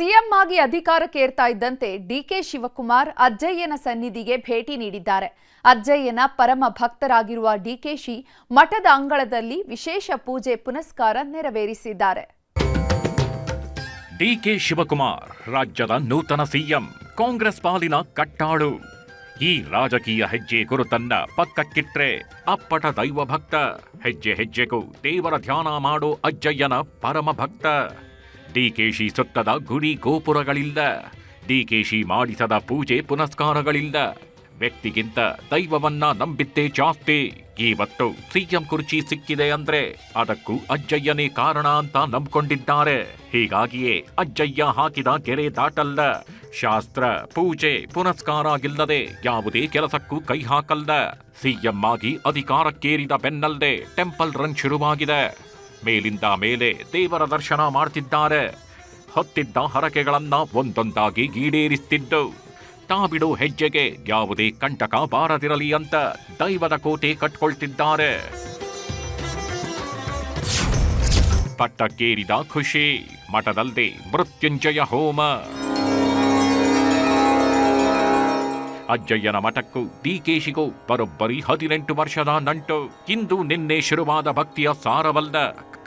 CM ಆಗಿ ಅಧಿಕಾರಕ್ಕೇರ್ತಾ ಇದ್ದಂತೆ DK Shivakumar ಅಜ್ಜಯ್ಯನ ಸನ್ನಿಧಿಗೆ ಭೇಟಿ ನೀಡಿದ್ದಾರೆ. ಅಜ್ಜಯ್ಯನ ಪರಮ ಭಕ್ತರಾಗಿರುವ ಡಿಕೆಶಿ ಮಠದ ಅಂಗಳದಲ್ಲಿ ವಿಶೇಷ ಪೂಜೆ ಪುನಸ್ಕಾರ ನೆರವೇರಿಸಿದ್ದಾರೆ. ಡಿಕೆ ಶಿವಕುಮಾರ್ ರಾಜ್ಯದ ನೂತನ ಸಿಎಂ, ಕಾಂಗ್ರೆಸ್ ಪಾಲಿನ ಕಟ್ಟಾಳು. ಈ ರಾಜಕೀಯ ಹೆಜ್ಜೆ ಗುರುತನ್ನ ಪಕ್ಕಕ್ಕಿಟ್ರೆ ಅಪ್ಪಟ ದೈವ ಭಕ್ತ. ಹೆಜ್ಜೆ ಹೆಜ್ಜೆಗೂ ದೇವರ ಧ್ಯಾನ ಮಾಡೋ ಅಜ್ಜಯ್ಯನ ಪರಮ ಭಕ್ತ. ಡಿಕೆಶಿ ಸುತ್ತದ ಗುಡಿ ಗೋಪುರಗಳಿಲ್ಲ, ಡಿಕೆಶಿ ಮಾಡಿಸದ ಪೂಜೆ ಪುನಸ್ಕಾರಗಳಿಲ್ಲ. ವ್ಯಕ್ತಿಗಿಂತ ದೈವವನ್ನ ನಂಬಿದ್ದೇ ಜಾಸ್ತಿ. ಇವತ್ತು ಸಿಎಂ ಕುರ್ಚಿ ಸಿಕ್ಕಿದೆ ಅಂದ್ರೆ ಅದಕ್ಕೂ ಅಜ್ಜಯ್ಯನೇ ಕಾರಣ ಅಂತ ನಂಬ್ಕೊಂಡಿದ್ದಾರೆ. ಹೀಗಾಗಿಯೇ ಅಜ್ಜಯ್ಯ ಹಾಕಿದ ಗೆರೆ ದಾಟಲ್ಲ. ಶಾಸ್ತ್ರ ಪೂಜೆ ಪುನಸ್ಕಾರ ಇಲ್ಲದೆ ಯಾವುದೇ ಕೆಲಸಕ್ಕೂ ಕೈ ಹಾಕಲ್ಲ. ಸಿಎಂ ಆಗಿ ಅಧಿಕಾರಕ್ಕೇರಿದ ಬೆನ್ನಲ್ಲದೆ ಟೆಂಪಲ್ ರನ್ ಶುರುವಾಗಿದೆ. ಮೇಲಿಂದ ಮೇಲೆ ದೇವರ ದರ್ಶನ ಮಾಡ್ತಿದ್ದಾರೆ. ಹೊತ್ತಿದ್ದ ಹರಕೆಗಳನ್ನ ಒಂದೊಂದಾಗಿ ಈಡೇರಿಸುತ್ತಿದ್ದು, ತಾಬಿಡೋ ಹೆಜ್ಜೆಗೆ ಯಾವುದೇ ಕಂಟಕ ಬಾರದಿರಲಿ ಅಂತ ದೈವದ ಕೋಟೆ ಕಟ್ಕೊಳ್ತಿದ್ದಾರೆ. ಪಟ್ಟಕ್ಕೇರಿದ ಖುಷಿ, ಮಠದಲ್ಲಿ ಮೃತ್ಯುಂಜಯ ಹೋಮ. ಅಜ್ಜಯ್ಯನ ಮಠಕ್ಕೂ ಡಿಕೆಶಿಗೂ ಬರೋಬ್ಬರಿ 18 ವರ್ಷದ ನಂಟು. ಇಂದು ನಿನ್ನೆ ಶುರುವಾದ ಭಕ್ತಿಯ ಸಾರವಲ್ಲ.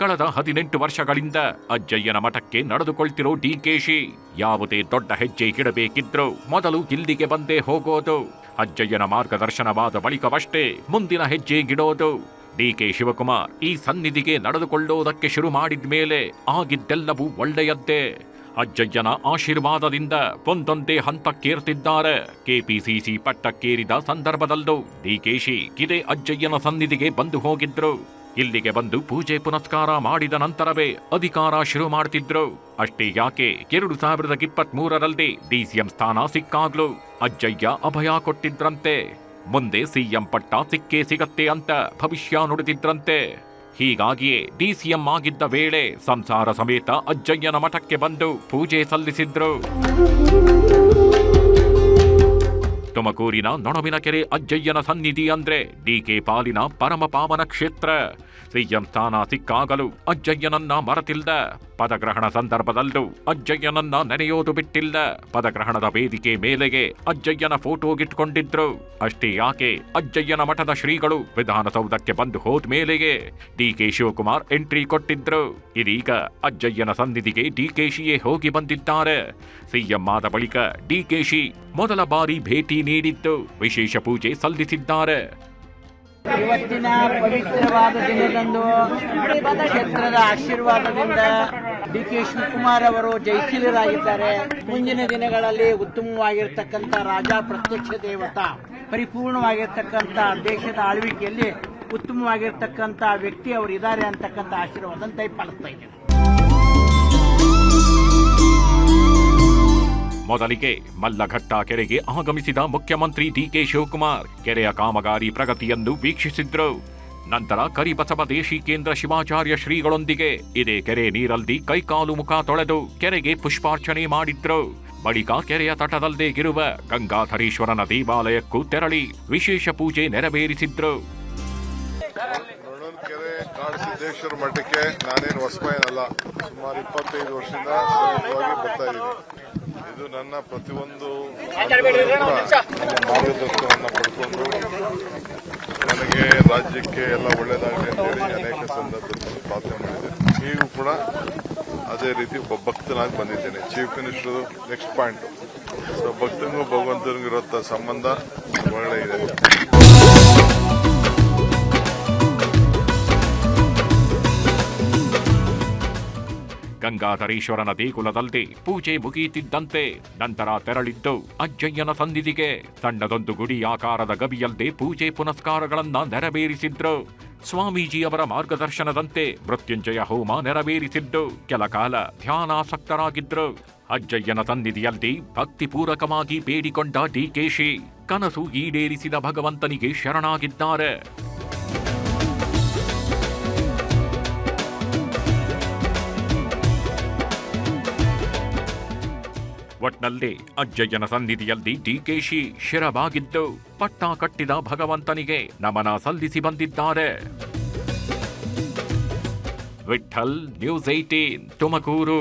ಕಳೆದ 18 ವರ್ಷಗಳಿಂದ ಅಜ್ಜಯ್ಯನ ಮಠಕ್ಕೆ ನಡೆದುಕೊಳ್ತಿರೋ ಡಿಕೆಶಿ ಯಾವುದೇ ದೊಡ್ಡ ಹೆಜ್ಜೆ ಇಡಬೇಕಿದ್ರು ಮೊದಲು ಇಲ್ಲಿಗೆ ಬಂದೇ ಹೋಗೋದು. ಅಜ್ಜಯ್ಯನ ಮಾರ್ಗದರ್ಶನವಾದ ಬಳಿಕವಷ್ಟೇ ಮುಂದಿನ ಹೆಜ್ಜೆ ಗಿಡೋದು. ಡಿಕೆ ಶಿವಕುಮಾರ್ ಈ ಸನ್ನಿಧಿಗೆ ನಡೆದುಕೊಳ್ಳೋದಕ್ಕೆ ಶುರು ಮಾಡಿದ ಮೇಲೆ ಆಗಿದ್ದೆಲ್ಲವೂ ಒಳ್ಳೆಯದ್ದೇ. ಅಜ್ಜಯ್ಯನ ಆಶೀರ್ವಾದದಿಂದ ಒಂದೊಂದೇ ಹಂತಕ್ಕೇರ್ತಿದ್ದಾರೆ. ಕೆಪಿಸಿಸಿ ಪಟ್ಟಕ್ಕೇರಿದ ಸಂದರ್ಭದಲ್ಲೂ ಡಿಕೆಶಿ ಇದೇ ಅಜ್ಜಯ್ಯನ ಸನ್ನಿಧಿಗೆ ಬಂದು ಹೋಗಿದ್ರು. ಇಲ್ಲಿಗೆ ಬಂದು ಪೂಜೆ ಪುನಸ್ಕಾರ ಮಾಡಿದ ನಂತರವೇ ಅಧಿಕಾರ ಶುರು ಮಾಡ್ತಿದ್ರು. ಅಷ್ಟೇ ಯಾಕೆ 2023ರಲ್ಲಿ ಡಿಸಿಎಂ ಸ್ಥಾನ ಸಿಕ್ಕಾಗ್ಲೂ ಅಜ್ಜಯ್ಯ ಅಭಯ ಕೊಟ್ಟಿದ್ರಂತೆ. ಮುಂದೆ ಸಿಎಂ ಪಟ್ಟ ಸಿಕ್ಕೇ ಸಿಗತ್ತೆ ಅಂತ ಭವಿಷ್ಯ ನುಡಿದಿದ್ರಂತೆ. ಹೀಗಾಗಿಯೇ ಡಿಸಿಎಂ ಆಗಿದ್ದ ವೇಳೆ ಸಂಸಾರ ಸಮೇತ ಅಜ್ಜಯ್ಯನ ಮಠಕ್ಕೆ ಬಂದು ಪೂಜೆ ಸಲ್ಲಿಸಿದ್ರು. ತುಮಕೂರಿನ ನೊಣವಿನಕೆರೆ ಅಜ್ಜಯ್ಯನ ಸನ್ನಿಧಿ ಅಂದ್ರೆ ಡಿಕೆ ಪಾಲಿನ ಪರಮ ಪಾವನ ಕ್ಷೇತ್ರ. ಸಿಎಂ ಸ್ಥಾನ ಸಿಕ್ಕಾಗಲೂ ಅಜ್ಜಯ್ಯನನ್ನ ಮರೆತಿಲ್ಲ. ಪದಗ್ರಹಣ ಸಂದರ್ಭದಲ್ಲೂ ಅಜ್ಜಯ್ಯನನ್ನ ನೆನೆಯೋದು ಬಿಟ್ಟಿಲ್ಲ. ಪದಗ್ರಹಣದ ವೇದಿಕೆ ಮೇಲೆಗೆ ಅಜ್ಜಯ್ಯನ ಫೋಟೋಗಿಟ್ಕೊಂಡಿದ್ರು. ಅಷ್ಟೇ ಯಾಕೆ ಅಜ್ಜಯ್ಯನ ಮಠದ ಶ್ರೀಗಳು ವಿಧಾನಸೌಧಕ್ಕೆ ಬಂದು ಹೋದ್ಮೇಲೆಗೆ ಡಿಕೆ ಶಿವಕುಮಾರ್ ಎಂಟ್ರಿ ಕೊಟ್ಟಿದ್ರು. ಇದೀಗ ಅಜ್ಜಯ್ಯನ ಸನ್ನಿಧಿಗೆ ಡಿಕೆಶಿಯೇ ಹೋಗಿ ಬಂದಿದ್ದಾರೆ. ಸಿಎಂ ಆದ ಬಳಿಕ ಡಿಕೆಶಿ ಮೊದಲ ಬಾರಿ ಭೇಟಿ ನೀಡಿದ್ದು ವಿಶೇಷ ಪೂಜೆ ಸಲ್ಲಿಸಿದ್ದಾರೆ. ಇವತ್ತಿನ ಪವಿತ್ರವಾದ ದಿನದಂದು ಕ್ಷೇತ್ರದ ಆಶೀರ್ವಾದದಿಂದ ಡಿಕೆ ಶಿವಕುಮಾರ್ ಅವರು ಜಯಶೀಲರಾಗಿದ್ದಾರೆ. ಮುಂದಿನ ದಿನಗಳಲ್ಲಿ ಉತ್ತಮವಾಗಿರ್ತಕ್ಕಂಥ ರಾಜ ಪ್ರತ್ಯಕ್ಷ ದೇವತಾ, ಪರಿಪೂರ್ಣವಾಗಿರ್ತಕ್ಕಂಥ ದೇಶದ ಆಳ್ವಿಕೆಯಲ್ಲಿ ಉತ್ತಮವಾಗಿರ್ತಕ್ಕಂಥ ವ್ಯಕ್ತಿ ಅವರು ಇದ್ದಾರೆ ಅಂತಕ್ಕಂಥ ಆಶೀರ್ವಾದ ಪಾಲಿಸ್ತಾ ಇದ್ದಾರೆ. ಮೊದಲಿಗೆ ಮಲ್ಲಘಟ್ಟ ಕೆರೆಗೆ ಆಗಮಿಸಿದ ಮುಖ್ಯಮಂತ್ರಿ ಡಿಕೆ ಶಿವಕುಮಾರ್ ಕೆರೆಯ ಕಾಮಗಾರಿ ಪ್ರಗತಿಯನ್ನು ವೀಕ್ಷಿಸಿದ್ರು. ನಂತರ ಕರಿಬಸವ ದೇಶಿ ಕೇಂದ್ರ ಶಿವಾಚಾರ್ಯ ಶ್ರೀಗಳೊಂದಿಗೆ ಇದೇ ಕೆರೆ ನೀರಲ್ಲಿ ಕೈಕಾಲು ಮುಖ ತೊಳೆದು ಕೆರೆಗೆ ಪುಷ್ಪಾರ್ಚನೆ ಮಾಡಿದ್ರು. ಬಳಿಕ ಕೆರೆಯ ತಟದಲ್ಲೇ ಇರುವ ಗಂಗಾಧರೇಶ್ವರನ ದೇವಾಲಯಕ್ಕೂ ತೆರಳಿ ವಿಶೇಷ ಪೂಜೆ ನೆರವೇರಿಸಿದ್ರು. ಸಿದ್ದೇಶ್ವರ ಮಠಕ್ಕೆ ನಾನೇನು ಹೊಸಬಾಯನಲ್ಲ, ಸುಮಾರು 25 ವರ್ಷದಿಂದ ಬರ್ತಾ ಇದ್ದೀನಿ. ಇದು ನನ್ನ ಪ್ರತಿಯೊಂದು ಮಾರ್ಗದರ್ಶನವನ್ನು ಪಡ್ಕೊಂಡು ನನಗೆ ರಾಜ್ಯಕ್ಕೆ ಎಲ್ಲ ಒಳ್ಳೇದಾಗಲಿ ಅಂತೇಳಿ ಅನೇಕ ಸಂದರ್ಭದಲ್ಲಿ ಪ್ರಾರ್ಥನೆ ಮಾಡಿದ್ದೇನೆ. ಈಗೂ ಕೂಡ ಅದೇ ರೀತಿ ಒಬ್ಬ ಭಕ್ತನಾಗಿ ಬಂದಿದ್ದೇನೆ. Chief minister next point. So ಭಕ್ತನಿಗೂ ಭಗವಂತನಿಗೂ ಇರೋ ಸಂಬಂಧ ಒಳ್ಳೆ ಇದೆ. ಗಂಗಾಧರೇಶ್ವರನ ದೇಗುಲದಲ್ಲಿ ಪೂಜೆ ಮುಗಿಯುತ್ತಿದ್ದಂತೆ ನಂತರ ತೆರಳಿದ್ದು ಅಜ್ಜಯ್ಯನ ಸನ್ನಿಧಿಗೆ. ಸಣ್ಣದೊಂದು ಗುಡಿ ಆಕಾರದ ಗವಿಯಲ್ಲದೆ ಪೂಜೆ ಪುನಸ್ಕಾರಗಳನ್ನ ನೆರವೇರಿಸಿದ್ರು. ಸ್ವಾಮೀಜಿಯವರ ಮಾರ್ಗದರ್ಶನದಂತೆ ಮೃತ್ಯುಂಜಯ ಹೋಮ ನೆರವೇರಿಸಿದ್ದು ಕೆಲ ಕಾಲ ಧ್ಯಾನಾಸಕ್ತರಾಗಿದ್ರು. ಅಜ್ಜಯ್ಯನ ಸನ್ನಿಧಿಯಲ್ಲಿ ಭಕ್ತಿಪೂರ್ವಕವಾಗಿ ಬೇಡಿಕೊಂಡ ಡಿಕೆಶಿ ಕನಸು ಈಡೇರಿಸಿದ ಭಗವಂತನಿಗೆ ಶರಣಾಗಿದ್ದಾರೆ. ಒಟ್ನಲ್ಲಿ ಅಜ್ಜಯ್ಯನ ಸನ್ನಿಧಿಯಲ್ಲಿ ಡಿಕೆಶಿ ಶಿರಬಾಗಿದ್ದು ಪಟ್ಟ ಕಟ್ಟಿದ ಭಗವಂತನಿಗೆ ನಮನ ಸಲ್ಲಿಸಿ ಬಂದಿದ್ದಾರೆ. ವಿಠಲ್, ನ್ಯೂಸ್ 18 ತುಮಕೂರು.